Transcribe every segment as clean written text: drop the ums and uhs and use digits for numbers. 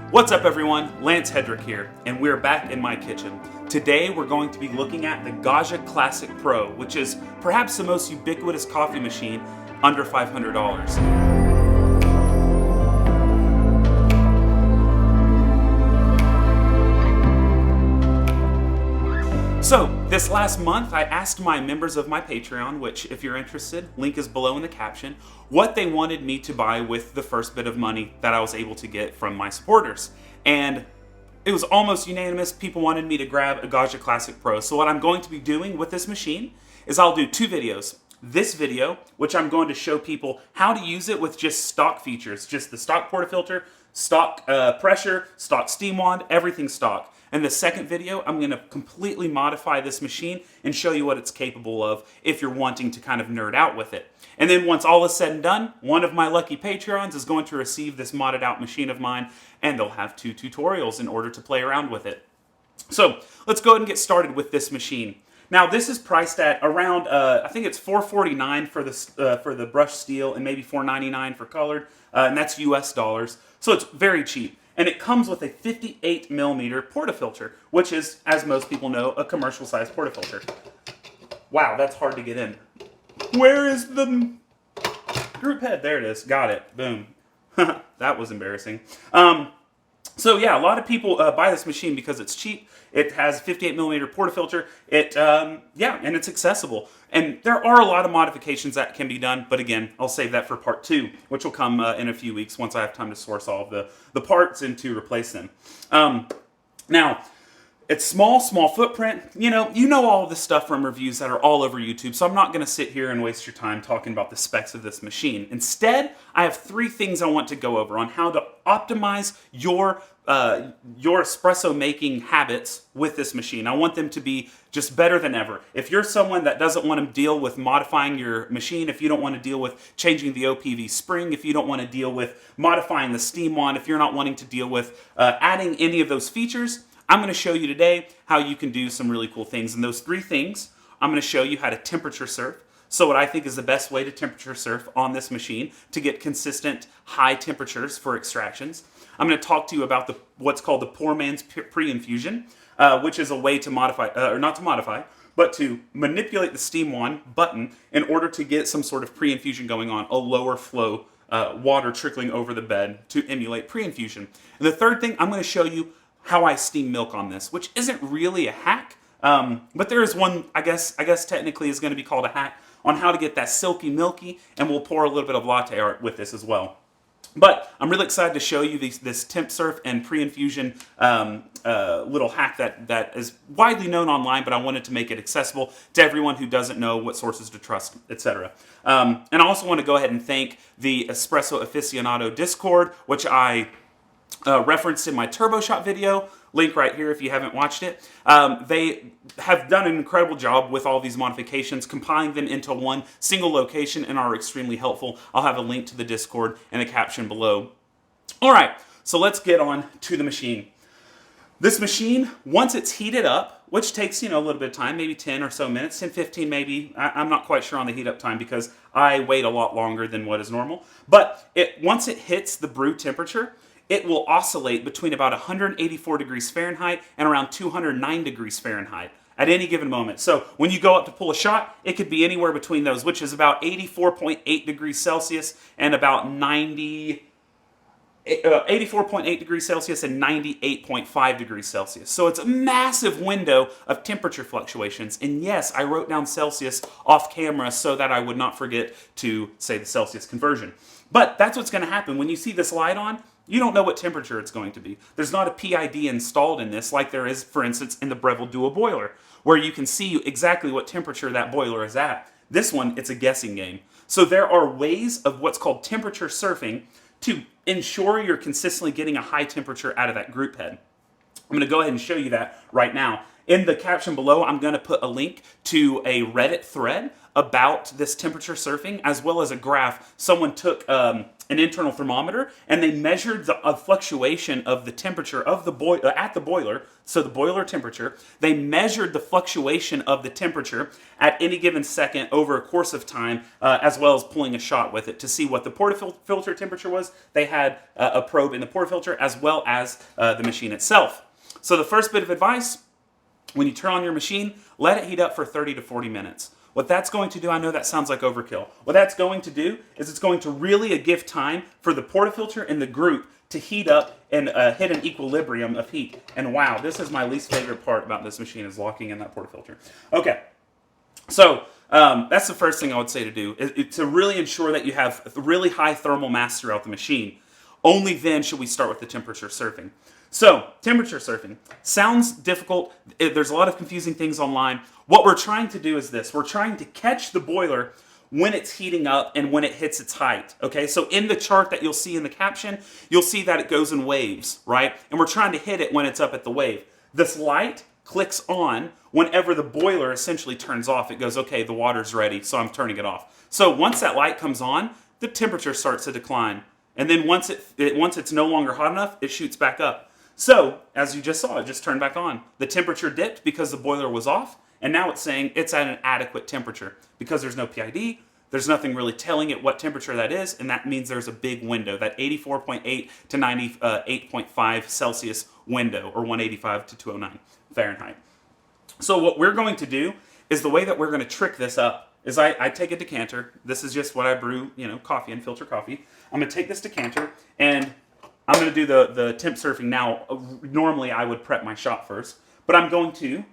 What's up everyone, Lance Hedrick here, and we're back in my kitchen. Today we're going to be looking at the GAGGIA Classic Pro, which is perhaps the most ubiquitous coffee machine under $500. So, this last month I asked my members of my Patreon, which if you're interested, link is below in the caption, what they wanted me to buy with the first bit of money that I was able to get from my supporters. And it was almost unanimous. People wanted me to grab a GAGGIA Classic Pro. So what I'm going to be doing with this machine is I'll do two videos. This video, which I'm going to show people how to use it with just stock features, just the stock portafilter, stock pressure, stock steam wand, everything stock. And the second video, I'm going to completely modify this machine and show you what it's capable of if you're wanting to kind of nerd out with it. And then once all is said and done, one of my lucky Patreons is going to receive this modded out machine of mine, and they'll have 2 tutorials in order to play around with it. So let's go ahead and get started with this machine. Now this is priced at around, I think it's $449 for the brushed steel and maybe $499 for colored, and that's US dollars. So it's very cheap. And it comes with a 58 millimeter portafilter, which is, as most people know, a commercial size portafilter. Wow, that's hard to get in. Where is the group head? There it is. Got it. Boom. That was embarrassing. So yeah, a lot of people buy this machine because it's cheap. It has 58 millimeter portafilter. And it's accessible. And there are a lot of modifications that can be done, but again, I'll save that for part 2, which will come in a few weeks once I have time to source all of the parts and to replace them. Now, it's small footprint. You know all of this stuff from reviews that are all over YouTube, so I'm not going to sit here and waste your time talking about the specs of this machine. Instead, I have 3 things I want to go over on how to optimize your espresso making habits with this machine. I want them to be just better than ever. If you're someone that doesn't want to deal with modifying your machine, if you don't want to deal with changing the OPV spring, if you don't want to deal with modifying the steam wand, if you're not wanting to deal with adding any of those features, I'm going to show you today how you can do some really cool things. And those 3 things, I'm going to show you how to temperature surf. So what I think is the best way to temperature surf on this machine to get consistent high temperatures for extractions. I'm going to talk to you about what's called the poor man's Preinfusion, which is a way to modify, or not to modify, but to manipulate the steam wand button in order to get some sort of pre-infusion going on, a lower flow water trickling over the bed to emulate pre-infusion. And the third thing, I'm going to show you how I steam milk on this, which isn't really a hack, but there is one, I guess technically is going to be called a hack on how to get that silky milky, and we'll pour a little bit of latte art with this as well. But I'm really excited to show you this temp surf and pre-infusion little hack that is widely known online, but I wanted to make it accessible to everyone who doesn't know what sources to trust, etc. And I also want to go ahead and thank the Espresso Aficionado Discord, which I referenced in my Turbo Shot video, link right here if you haven't watched it. They have done an incredible job with all these modifications, compiling them into one single location, and are extremely helpful. I'll have a link to the Discord in the caption below. Alright, so let's get on to the machine. This machine, once it's heated up, which takes, a little bit of time, maybe 10 or so minutes, 10, 15 maybe. I'm not quite sure on the heat up time because I wait a lot longer than what is normal. But once it hits the brew temperature, it will oscillate between about 184 degrees Fahrenheit and around 209 degrees Fahrenheit at any given moment. So when you go up to pull a shot, it could be anywhere between those, which is about 84.8 degrees Celsius and about 84.8 degrees Celsius and 98.5 degrees Celsius. So it's a massive window of temperature fluctuations. And yes, I wrote down Celsius off camera so that I would not forget to say the Celsius conversion. But that's what's going to happen. When you see this light on, you don't know what temperature it's going to be. There's not a PID installed in this like there is, for instance, in the Breville Dual Boiler, where you can see exactly what temperature that boiler is at. This one, it's a guessing game. So there are ways of what's called temperature surfing to ensure you're consistently getting a high temperature out of that group head. I'm going to go ahead and show you that right now. In the caption below, I'm going to put a link to a Reddit thread about this temperature surfing, as well as a graph. Someone took an internal thermometer and they measured the fluctuation of the temperature of the at the boiler, so the boiler temperature. They measured the fluctuation of the temperature at any given second over a course of time, as well as pulling a shot with it to see what the portafilter temperature was. They had a probe in the portafilter as well as the machine itself. So the first bit of advice: when you turn on your machine, let it heat up for 30 to 40 minutes. What that's going to do, I know that sounds like overkill. What that's going to do is it's going to really give time for the portafilter and the group to heat up and hit an equilibrium of heat. And wow, this is my least favorite part about this machine, is locking in that portafilter. Okay, so that's the first thing I would say to do, is to really ensure that you have really high thermal mass throughout the machine. Only then should we start with the temperature surfing. So, temperature surfing sounds difficult. There's a lot of confusing things online. What we're trying to do is this. We're trying to catch the boiler when it's heating up and when it hits its height. Okay, so in the chart that you'll see in the caption, you'll see that it goes in waves, right? And we're trying to hit it when it's up at the wave. This light clicks on whenever the boiler essentially turns off. It goes, okay, the water's ready, so I'm turning it off. So once that light comes on, the temperature starts to decline. And then once it's no longer hot enough, it shoots back up. So, as you just saw, it just turned back on. The temperature dipped because the boiler was off, and now it's saying it's at an adequate temperature. Because there's no PID, there's nothing really telling it what temperature that is, and that means there's a big window, that 84.8 to 98.5 Celsius window, or 185 to 209 Fahrenheit. So what we're going to do is, the way that we're going to trick this up is I take a decanter. This is just what I brew, coffee and filter coffee. I'm going to take this decanter, and I'm going to do the temp surfing now. Normally, I would prep my shot first, but I'm going to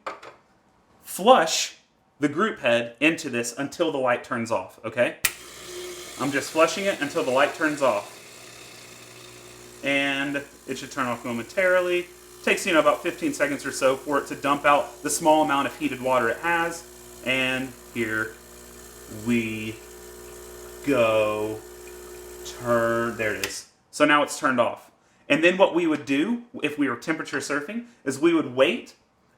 flush the group head into this until the light turns off, okay? I'm just flushing it until the light turns off. And it should turn off momentarily. It takes, about 15 seconds or so for it to dump out the small amount of heated water it has. And here we go. There it is. So now it's turned off. And then what we would do, if we were temperature surfing, is we would wait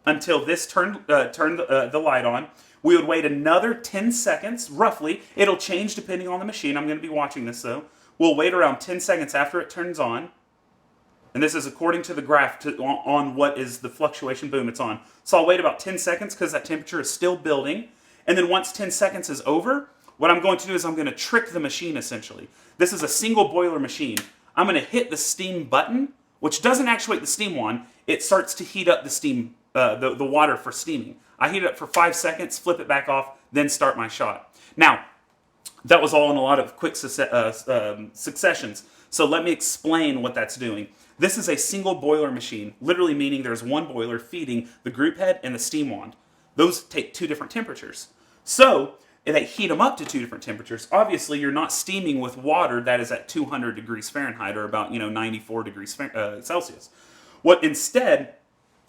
until this turned the light on. We would wait another 10 seconds, roughly. It'll change depending on the machine. I'm going to be watching this, though. We'll wait around 10 seconds after it turns on. And this is according to the graph on what is the fluctuation. Boom, it's on. So I'll wait about 10 seconds because that temperature is still building. And then once 10 seconds is over, what I'm going to do is I'm going to trick the machine, essentially. This is a single boiler machine. I'm going to hit the steam button, which doesn't actuate the steam wand. It starts to heat up the steam, the water for steaming. I heat it up for 5 seconds, flip it back off, then start my shot. Now, that was all in a lot of quick successions. So let me explain what that's doing. This is a single boiler machine, literally meaning there's one boiler feeding the group head and the steam wand. Those take 2 different temperatures. So they heat them up to 2 different temperatures. Obviously, you're not steaming with water that is at 200 degrees Fahrenheit, or about 94 degrees Celsius. What instead,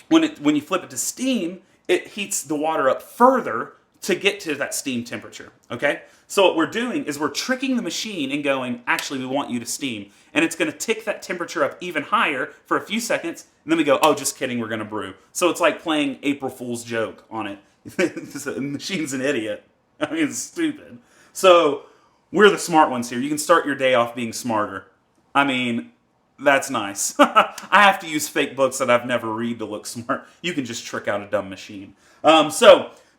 when you flip it to steam, it heats the water up further to get to that steam temperature. Okay? So what we're doing is we're tricking the machine and going, actually, we want you to steam. And it's going to tick that temperature up even higher for a few seconds, and then we go, oh, just kidding, we're going to brew. So it's like playing April Fool's joke on it. The machine's an idiot. I mean, it's stupid. So we're the smart ones here. You can start your day off being smarter. I mean, that's nice. I have to use fake books that I've never read to look smart. You can just trick out a dumb machine.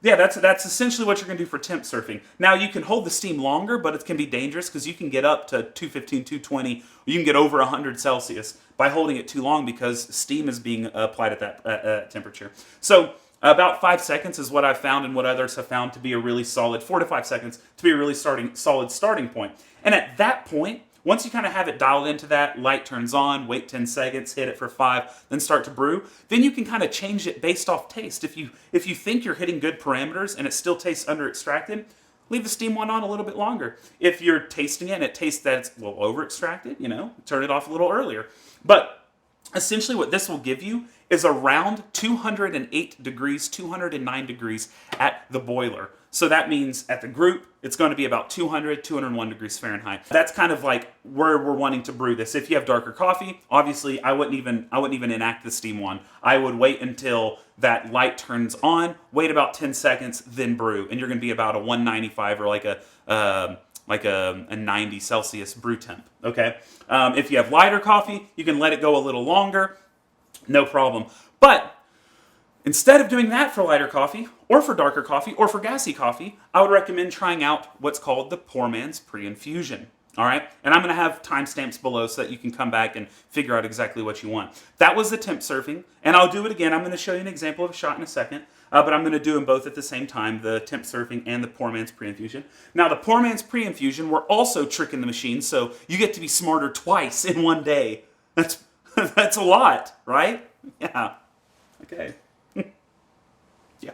Yeah, that's essentially what you're going to do for temp surfing. Now, you can hold the steam longer, but it can be dangerous because you can get up to 215, 220, you can get over 100 Celsius by holding it too long because steam is being applied at that temperature. So about 5 seconds is what I've found and what others have found to be a really solid, 4 to 5 seconds, to be a really solid starting point. And at that point, once you kind of have it dialed into that, light turns on, wait 10 seconds, hit it for 5, then start to brew, then you can kind of change it based off taste. If you think you're hitting good parameters and it still tastes under-extracted, leave the steam one on a little bit longer. If you're tasting it and it tastes that it's a little over-extracted, turn it off a little earlier. But essentially what this will give you is around 208 degrees, 209 degrees at the boiler. So that means at the group, it's going to be about 200, 201 degrees Fahrenheit. That's kind of like where we're wanting to brew this. If you have darker coffee, obviously I wouldn't even enact the steam wand. I would wait until that light turns on, wait about 10 seconds, then brew. And you're going to be about a 195 or like a 90 Celsius brew temp, okay? If you have lighter coffee, you can let it go a little longer, no problem. But instead of doing that for lighter coffee, or for darker coffee, or for gassy coffee, I would recommend trying out what's called the poor man's Preinfusion. All right? And I'm going to have timestamps below so that you can come back and figure out exactly what you want. That was the temp surfing, and I'll do it again. I'm going to show you an example of a shot in a second, but I'm going to do them both at the same time, the temp surfing and the poor man's Preinfusion. Now, the poor man's Preinfusion, we're also tricking the machine, so you get to be smarter twice in one day. That's a lot, right? Yeah. Okay. Yeah.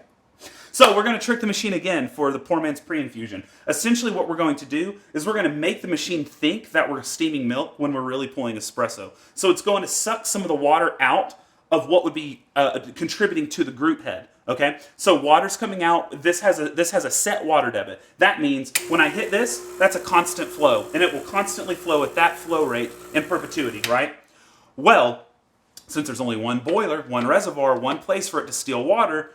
So we're going to trick the machine again for the poor man's Preinfusion. Essentially what we're going to do is we're going to make the machine think that we're steaming milk when we're really pulling espresso. So it's going to suck some of the water out of what would be contributing to the group head. Okay, so water's coming out. This has a set water debit. That means when I hit this, that's a constant flow, and it will constantly flow at that flow rate in perpetuity, right? Well, since there's only one boiler, one reservoir, one place for it to steal water,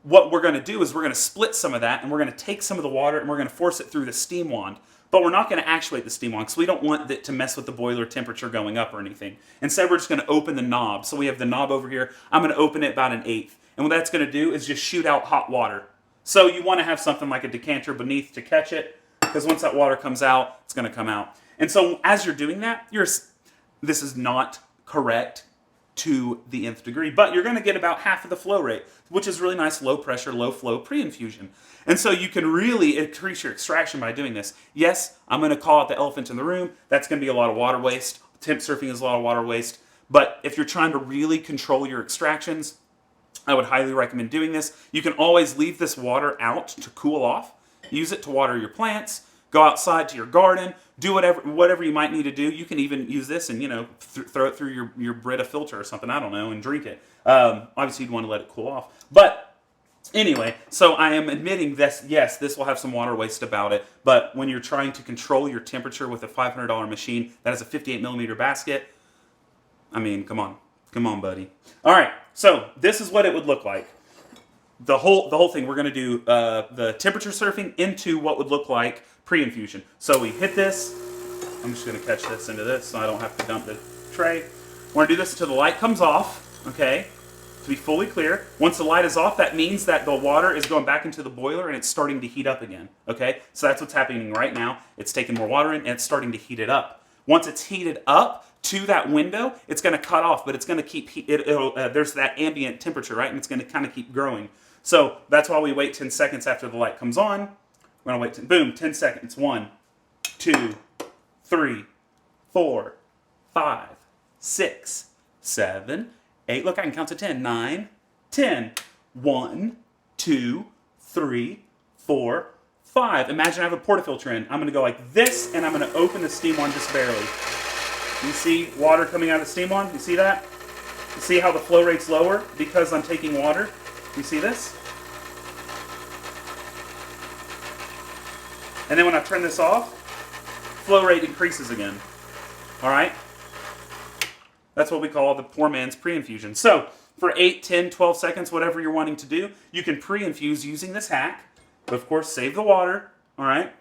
what we're going to do is we're going to split some of that, and we're going to take some of the water, and we're going to force it through the steam wand. But we're not going to actuate the steam wand, because we don't want it to mess with the boiler temperature going up or anything. Instead, we're just going to open the knob. So we have the knob over here. I'm going to open it about 1/8. And what that's going to do is just shoot out hot water. So you want to have something like a decanter beneath to catch it, because once that water comes out, it's going to come out. And so as you're doing that, this is not correct to the nth degree, but you're going to get about half of the flow rate, which is really nice low pressure, low flow Preinfusion. And so you can really increase your extraction by doing this. Yes, I'm going to call out the elephant in the room. That's going to be a lot of water waste. Temp surfing is a lot of water waste. But if you're trying to really control your extractions, I would highly recommend doing this. You can always leave this water out to cool off. Use it to water your plants. Go outside to your garden. Do whatever you might need to do. You can even use this and throw it through your Brita filter or something. I don't know, and drink it. Obviously, you'd want to let it cool off. But anyway, so I am admitting this. Yes, this will have some water waste about it. But when you're trying to control your temperature with a $500 machine that has a 58 millimeter basket, I mean, come on. Come on, buddy. All right, so this is what it would look like. The whole thing, we're going to do the temperature surfing into what would look like Preinfusion. So we hit this. I'm just going to catch this into this so I don't have to dump the tray. We're going to do this until the light comes off, okay, to be fully clear. Once the light is off, that means that the water is going back into the boiler and it's starting to heat up again, okay? So that's what's happening right now. It's taking more water in and it's starting to heat it up. Once it's heated up to that window, it's going to cut off, but it's going to keep there's that ambient temperature, right? And it's going to kind of keep growing. So that's why we wait 10 seconds after the light comes on. We're going to wait, boom, 10 seconds. 1, 2, 3, 4, 5, 6, 7, 8. Look, I can count to 10. 9, 10. 1, 2, 3, 4, 5. Imagine I have a portafilter in. I'm going to go like this, and I'm going to open the steam wand just barely. You see water coming out of the steam wand? You see that? You see how the flow rate's lower because I'm taking water? You see this? And then when I turn this off, flow rate increases again. All right? That's what we call the poor man's Preinfusion. So for 8, 10, 12 seconds, whatever you're wanting to do, you can pre-infuse using this hack. But of course, save the water. All right?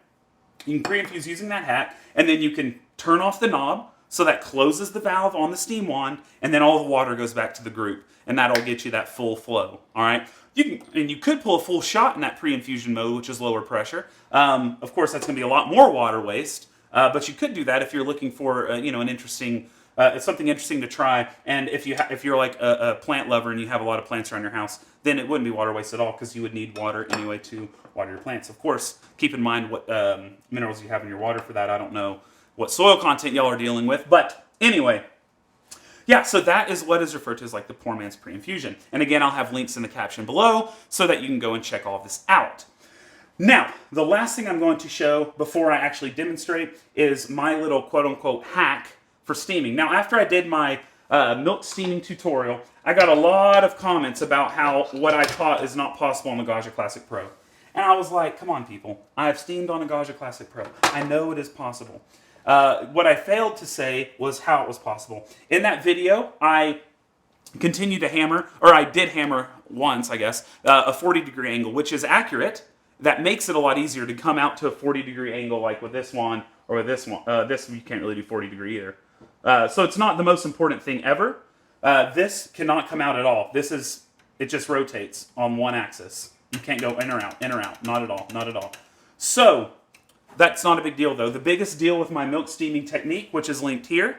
You can pre-infuse using that hack, and then you can turn off the knob. So that closes the valve on the steam wand, and then all the water goes back to the group, and that'll get you that full flow. All right, you could pull a full shot in that Preinfusion mode, which is lower pressure. Of course, that's going to be a lot more water waste, but you could do that if you're looking for an interesting, something interesting to try. And if you're like a plant lover and you have a lot of plants around your house, then it wouldn't be water waste at all because you would need water anyway to water your plants. Of course, keep in mind what minerals you have in your water for that. I don't know what soil content y'all are dealing with. But anyway, yeah, so that is what is referred to as like the poor man's Preinfusion. And again, I'll have links in the caption below so that you can go and check all of this out. Now, the last thing I'm going to show before I actually demonstrate is my little quote-unquote hack for steaming. Now, after I did my milk steaming tutorial, I got a lot of comments about how what I taught is not possible on the GAGGIA Classic Pro. And I was like, come on, people. I've steamed on a GAGGIA Classic Pro. I know it is possible. What I failed to say was how it was possible. In that video, I continued to hammer, or I did hammer once, I guess, a 40-degree angle, which is accurate. That makes it a lot easier to come out to a 40-degree angle like with this one, or with this one. This, you can't really do 40-degree either. So it's not the most important thing ever. This cannot come out at all. It just rotates on one axis. You can't go in or out, not at all, not at all. So, that's not a big deal though. The biggest deal with my milk steaming technique, which is linked here,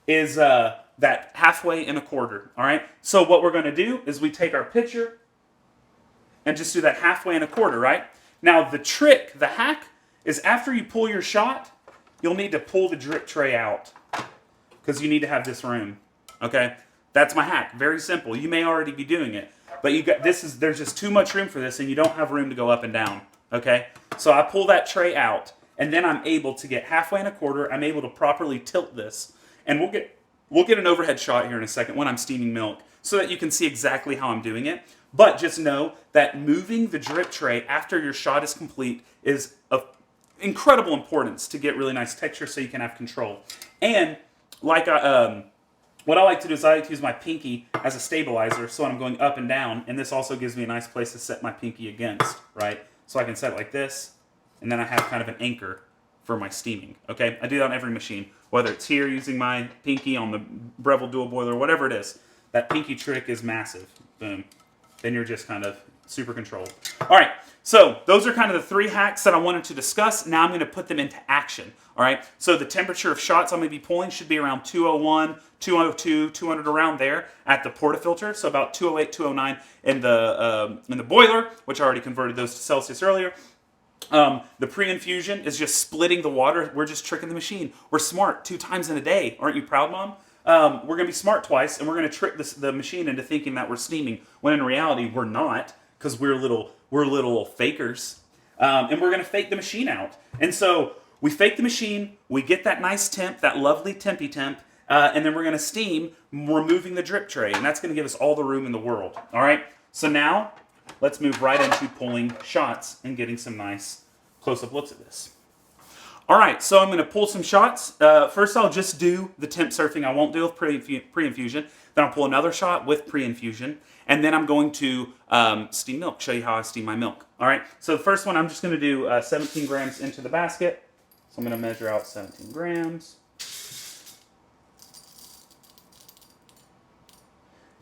is that halfway and a quarter, all right? So what we're gonna do is we take our pitcher and just do that halfway and a quarter, right? Now the trick, the hack, is after you pull your shot, you'll need to pull the drip tray out because you need to have this room, okay? That's my hack, very simple. You may already be doing it, but there's just too much room for this and you don't have room to go up and down, okay? So I pull that tray out and then I'm able to get halfway and a quarter. I'm able to properly tilt this, and we'll get an overhead shot here in a second when I'm steaming milk so that you can see exactly how I'm doing it. But just know that moving the drip tray after your shot is complete is of incredible importance to get really nice texture so you can have control. And like what I like to do is I like to use my pinky as a stabilizer so when I'm going up and down, and this also gives me a nice place to set my pinky against, right? So I can set it like this, and then I have kind of an anchor for my steaming, okay? I do that on every machine, whether it's here using my pinky on the Breville dual boiler, whatever it is. That pinky trick is massive. Boom. Then you're just kind of super controlled. All right, so those are kind of the 3 hacks that I wanted to discuss. Now I'm going to put them into action, all right? So the temperature of shots I'm going to be pulling should be around 201, 202, 200, around there at the portafilter. So about 208, 209 in the boiler, which I already converted those to Celsius earlier. The Preinfusion is just splitting the water. We're just tricking the machine. We're smart 2 times in a day. Aren't you proud, Mom? We're going to be smart twice, and we're going to trick the machine into thinking that we're steaming, when in reality we're not, because we're little fakers. And we're going to fake the machine out. And so we fake the machine, we get that nice temp, that lovely tempy temp, and then we're going to steam, removing the drip tray, and that's going to give us all the room in the world. All right? So now, let's move right into pulling shots and getting some nice close-up looks at this. All right, so I'm going to pull some shots. First, I'll just do the temp surfing. I won't do with Preinfusion. Then I'll pull another shot with Preinfusion. And then I'm going to steam milk, show you how I steam my milk. All right, so the first one, I'm just going to do 17 grams into the basket. So I'm going to measure out 17 grams.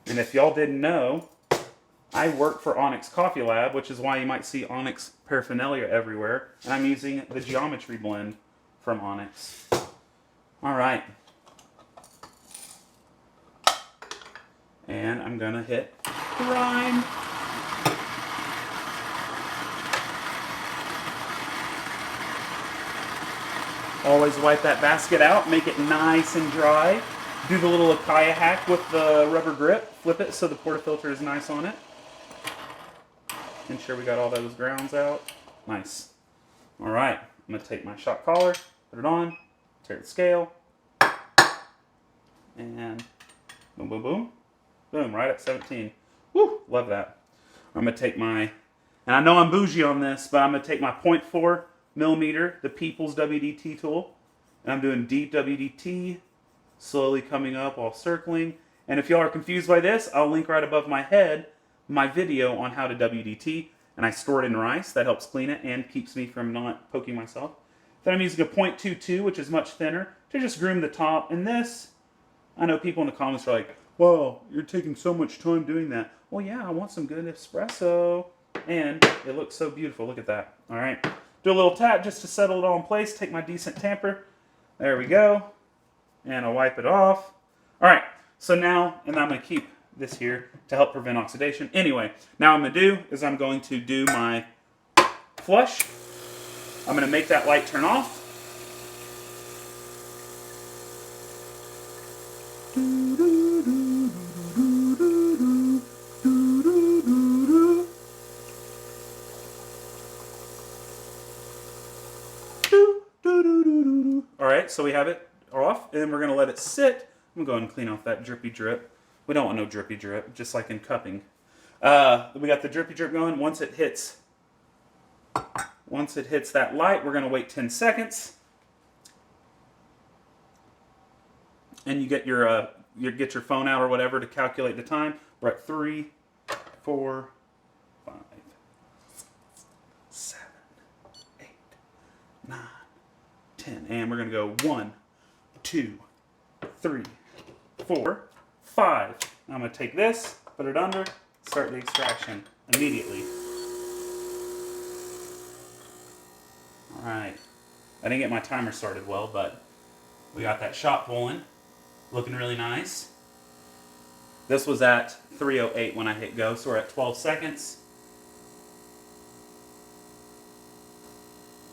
And if y'all didn't know, I work for Onyx Coffee Lab, which is why you might see Onyx paraphernalia everywhere. And I'm using the geometry blend from Onyx. All right. And I'm going to hit brine. Always wipe that basket out, make it nice and dry. Do the little Akaya hack with the rubber grip. Flip it so the portafilter is nice on it. Ensure we got all those grounds out. Nice. All right, I'm going to take my shot collar, put it on, tear the scale, and boom, boom, boom. Boom, right at 17. Woo, love that. I'm going to take my, and I know I'm bougie on this, but I'm going to take my 0.4 millimeter, the People's WDT tool, and I'm doing deep WDT, slowly coming up while circling. And if y'all are confused by this, I'll link right above my head my video on how to WDT, and I store it in rice. That helps clean it and keeps me from not poking myself. Then I'm using a 0.22, which is much thinner, to just groom the top. And this, I know people in the comments are like, whoa, you're taking so much time doing that. Well, yeah, I want some good espresso. And it looks so beautiful. Look at that. All right. Do a little tap just to settle it all in place. Take my decent tamper. There we go. And I'll wipe it off. All right. So now, and I'm going to keep this here to help prevent oxidation. Anyway, now what I'm going to do is I'm going to do my flush. I'm going to make that light turn off. All right, so we have it off, and then we're going to let it sit. I'm going to go ahead and clean off that drippy drip. We don't want no drippy drip, just like in cupping. We got the drippy drip going. Once it hits Once it hits that light, we're going to wait 10 seconds. And you get your phone out or whatever to calculate the time. We're at 3, 4, 5, 7, 8, 9, 10. And we're going to go 1, 2, 3, 4, 5. I'm going to take this, put it under, start the extraction immediately. Alright. I didn't get my timer started well, but we got that shot pulling. Looking really nice. This was at 3:08 when I hit go, so we're at 12 seconds.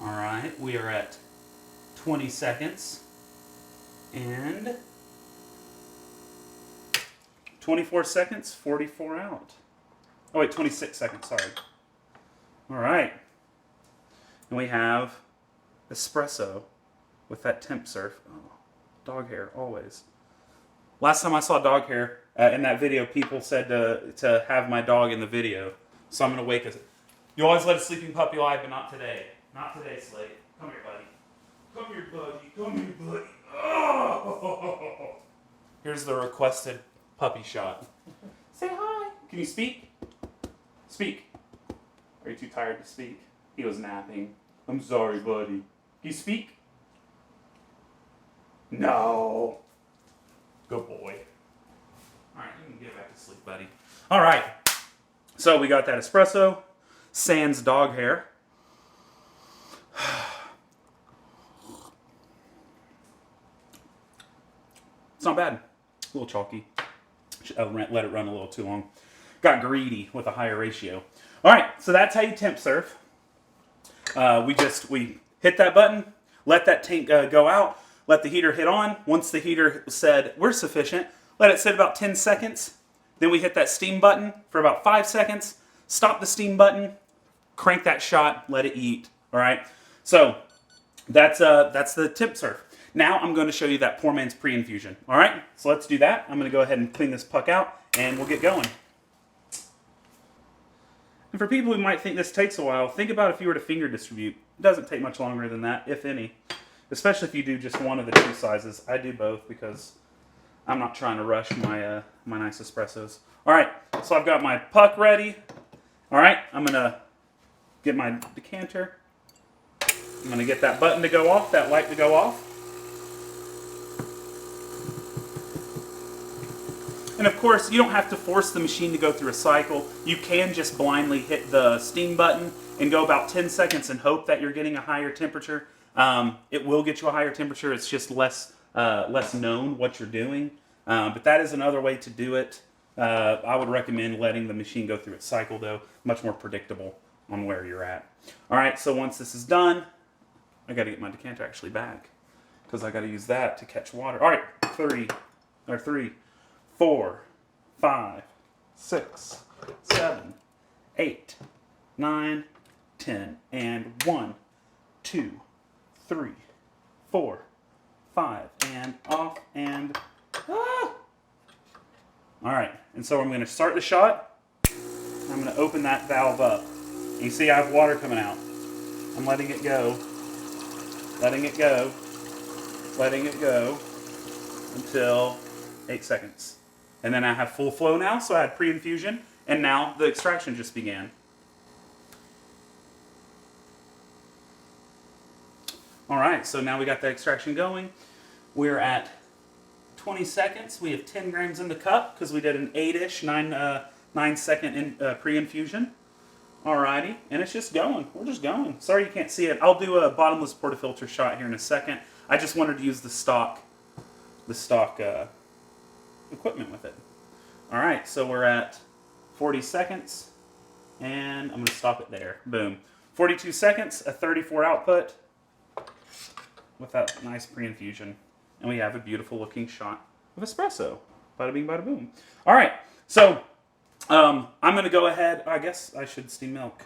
Alright, we are at 20 seconds. And 24 seconds, 44 out. Oh wait, 26 seconds, sorry. Alright. And we have espresso with that temp surf. Oh, dog hair, always. Last time I saw dog hair in that video, people said to have my dog in the video. So I'm going to wake us. You always let a sleeping puppy lie, but not today. Not today, Slate. Come here, buddy. Come here, buddy. Come here, buddy. Oh! Here's the requested puppy shot. Say hi. Can you speak? Speak. Are you too tired to speak? He was napping. I'm sorry, buddy. Can you speak? No. Good boy. Alright, you can get back to sleep, buddy. Alright. So we got that espresso. Sans dog hair. It's not bad. A little chalky. Let it run a little too long. Got greedy with a higher ratio. Alright, so that's how you temp surf. We hit that button, let that tank go out, let the heater hit on. Once the heater said we're sufficient, let it sit about 10 seconds. Then we hit that steam button for about 5 seconds. Stop the steam button, crank that shot, let it eat. All right. So that's the temp surf. Now I'm going to show you that poor man's pre-infusion. All right. So let's do that. I'm going to go ahead and clean this puck out, and we'll get going. And for people who might think this takes a while, think about if you were to finger distribute. It doesn't take much longer than that, if any. Especially if you do just one of the two sizes. I do both because I'm not trying to rush my my nice espressos. All right, so I've got my puck ready. All right, I'm gonna get my decanter. I'm gonna get that button to go off, that light to go off. And of course, you don't have to force the machine to go through a cycle. You can just blindly hit the steam button and go about 10 seconds and hope that you're getting a higher temperature. It will get you a higher temperature. It's just less known what you're doing. But that is another way to do it. I would recommend letting the machine go through its cycle, though. Much more predictable on where you're at. All right, so once this is done, I got to get my decanter actually back because I got to use that to catch water. All right, 3, 4, 5, 6, 7, 8, 9, 10, and 1, 2, 3, 4, 5, and off, and all right, and so I'm going to start the shot. I'm going to open that valve up. You see I have water coming out. I'm letting it go, letting it go, letting it go until 8 seconds. And then I have full flow now, so I had pre-infusion, and now the extraction just began. All right, so now we got the extraction going. We're at 20 seconds. We have 10 grams in the cup because we did an 8-ish, 9-second pre-infusion. Alrighty, and it's just going. We're just going. Sorry you can't see it. I'll do a bottomless portafilter shot here in a second. I just wanted to use the stock equipment with it. Alright, so we're at 40 seconds, and I'm going to stop it there. Boom. 42 seconds, a 34 output with that nice pre-infusion. And we have a beautiful looking shot of espresso. Bada bing, bada boom. Alright, so I'm going to go ahead. I guess I should steam milk.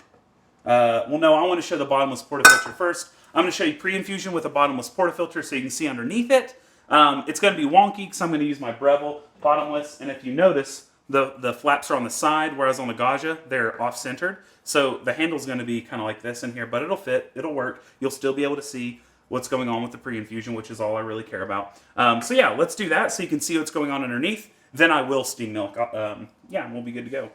Well, no, I want to show the bottomless portafilter first. I'm going to show you pre-infusion with a bottomless portafilter so you can see underneath it. It's going to be wonky because I'm going to use my Breville bottomless. And if you notice, The flaps are on the side, whereas on the GAGGIA, they're off-centered. So the handle's going to be kind of like this in here, but it'll fit, it'll work. You'll still be able to see what's going on with the Preinfusion, which is all I really care about. So yeah, let's do that so you can see what's going on underneath. Then I will steam milk. Yeah, we'll be good to go.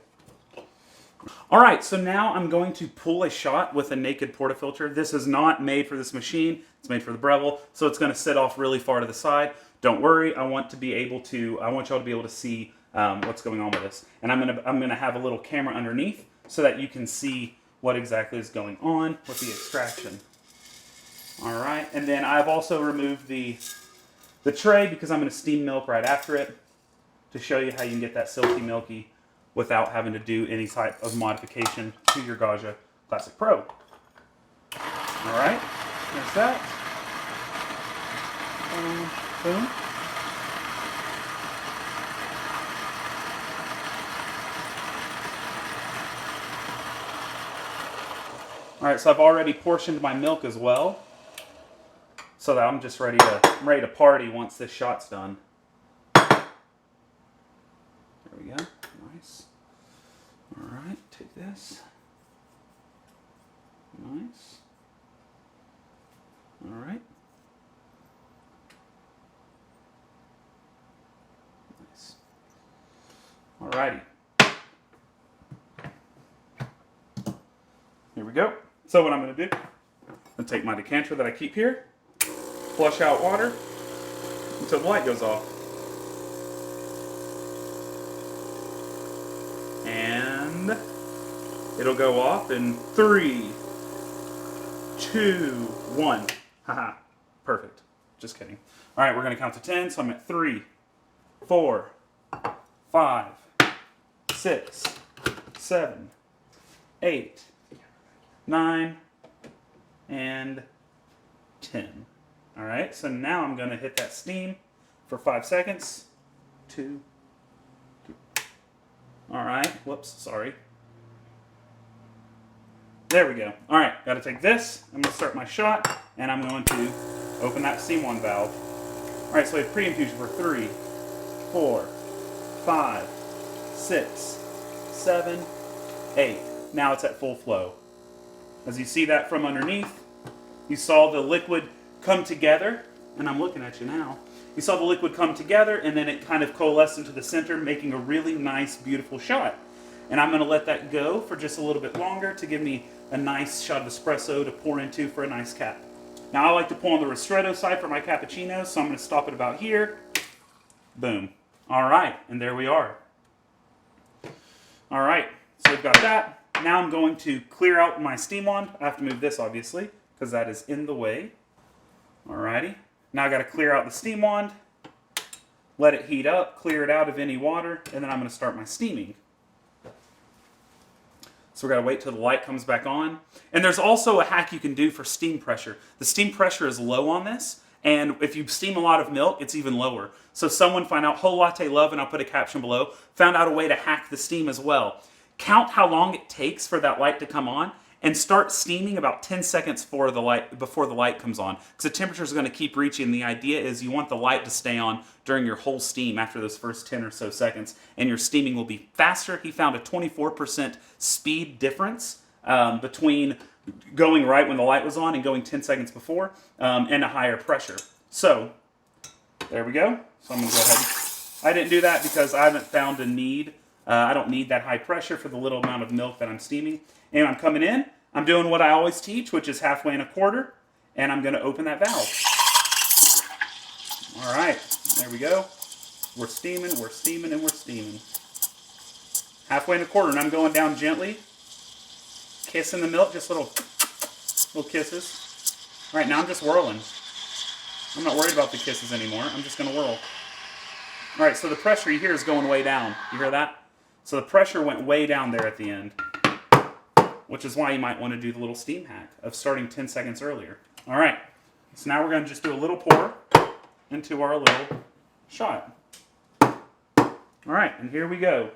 All right, so now I'm going to pull a shot with a naked portafilter. This is not made for this machine. It's made for the Breville, so it's going to sit off really far to the side. Don't worry, I want y'all to be able to see what's going on with this. And I'm gonna have a little camera underneath so that you can see what exactly is going on with the extraction. All right, and then I've also removed the tray because I'm going to steam milk right after it to show you how you can get that silky milky without having to do any type of modification to your GAGGIA Classic Pro. All right, there's that. Boom. All right, so I've already portioned my milk as well, so that I'm just ready to party once this shot's done. There we go. Nice. All right, take this. Nice. All right. Nice. All righty. Here we go. So what I'm going to do, I'm going to take my decanter that I keep here, flush out water until the light goes off. And it'll go off in 3, 2, 1. Haha, perfect. Just kidding. All right, we're going to count to 10. So I'm at 3, 4, 5, 6, 7, 8, 9, and 10. All right, so now I'm going to hit that steam for 5 seconds. 2, 3. All right, whoops, sorry. There we go. All right, got to take this. I'm going to start my shot, and I'm going to open that steam one valve. All right, so we have Preinfusion for 3, 4, 5, 6, 7, 8. Now it's at full flow. As you see that from underneath, you saw the liquid come together, and I'm looking at you now. You saw the liquid come together, and then it kind of coalesced into the center, making a really nice, beautiful shot. And I'm going to let that go for just a little bit longer to give me a nice shot of espresso to pour into for a nice cap. Now, I like to pour on the ristretto side for my cappuccinos, so I'm going to stop it about here. Boom. All right, and there we are. All right, so we've got that. Now I'm going to clear out my steam wand. I have to move this, obviously, because that is in the way. Alrighty. Now I got to clear out the steam wand, let it heat up, clear it out of any water, and then I'm going to start my steaming. So we're going to wait till the light comes back on. And there's also a hack you can do for steam pressure. The steam pressure is low on this, and if you steam a lot of milk, it's even lower. So someone found out, Whole Latte Love, and I'll put a caption below, found out a way to hack the steam as well. Count how long it takes for that light to come on and start steaming about 10 seconds before the light comes on, because the temperature is going to keep reaching. The idea is you want the light to stay on during your whole steam after those first 10 or so seconds, and your steaming will be faster. He found a 24% speed difference between going right when the light was on and going 10 seconds before, and a higher pressure. So there we go. So I'm going to go ahead. I didn't do that because I haven't found a need. I don't need that high pressure for the little amount of milk that I'm steaming. And I'm coming in, I'm doing what I always teach, which is 1/2 and 1/4, and I'm going to open that valve. All right, there we go. We're steaming, we're steaming, and we're steaming. 1/2 and 1/4, and I'm going down gently, kissing the milk, just little kisses. All right, now I'm just whirling. I'm not worried about the kisses anymore. I'm just going to whirl. All right, so the pressure you hear is going way down. You hear that? So the pressure went way down there at the end, which is why you might want to do the little steam hack of starting 10 seconds earlier. All right, so now we're going to just do a little pour into our little shot. All right, and here we go.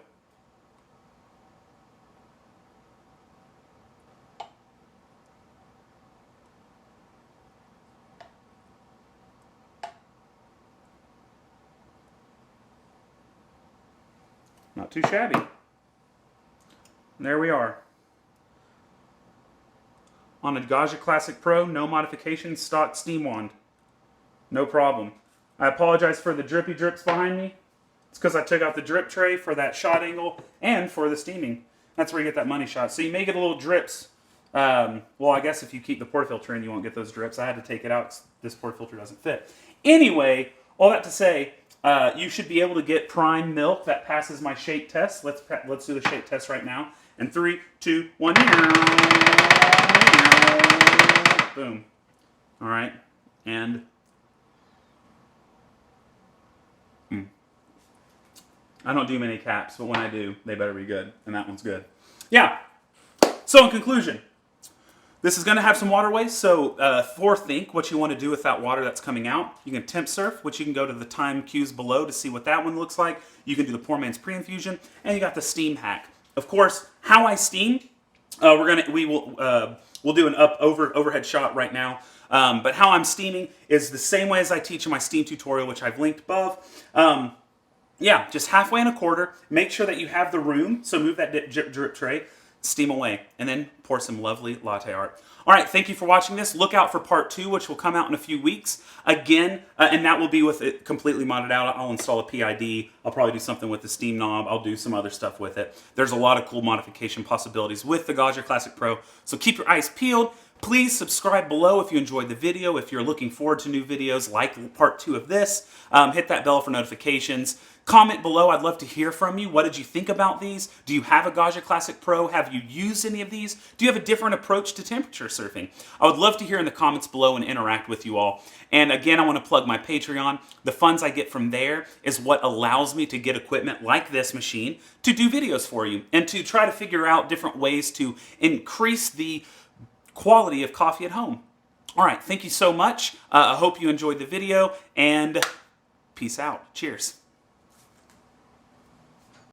Not too shabby. And there we are. On a GAGGIA Classic Pro, no modifications, stock steam wand. No problem. I apologize for the drippy drips behind me. It's because I took out the drip tray for that shot angle and for the steaming. That's where you get that money shot. So you may get a little drips. Well, I guess if you keep the portafilter in, you won't get those drips. I had to take it out because this portafilter doesn't fit. Anyway, all that to say, you should be able to get prime milk that passes my shake test. Let's do the shake test right now. And 3, 2, 1. Boom. All right. And I don't do many caps, but when I do, they better be good. And that one's good. Yeah. So in conclusion, this is going to have some waterways. So forethink what you want to do with that water that's coming out. You can temp surf, which you can go to the time cues below to see what that one looks like. You can do the poor man's Preinfusion, and you got the steam hack. Of course, how I steam, we'll do an overhead shot right now. But how I'm steaming is the same way as I teach in my steam tutorial, which I've linked above. Yeah, just halfway and a quarter. Make sure that you have the room, so move that drip tray, steam away, and then pour some lovely latte art. All right, thank you for watching this. Look out for part 2, which will come out in a few weeks. Again, and that will be with it completely modded out. I'll install a PID. I'll probably do something with the steam knob. I'll do some other stuff with it. There's a lot of cool modification possibilities with the GAGGIA Classic Pro, so keep your eyes peeled. Please subscribe below if you enjoyed the video. If you're looking forward to new videos like part 2 of this, hit that bell for notifications. Comment below. I'd love to hear from you. What did you think about these? Do you have a GAGGIA Classic Pro? Have you used any of these? Do you have a different approach to temperature surfing? I would love to hear in the comments below and interact with you all. And again, I want to plug my Patreon. The funds I get from there is what allows me to get equipment like this machine to do videos for you and to try to figure out different ways to increase the quality of coffee at home. All right, thank you so much. I hope you enjoyed the video, and peace out. Cheers.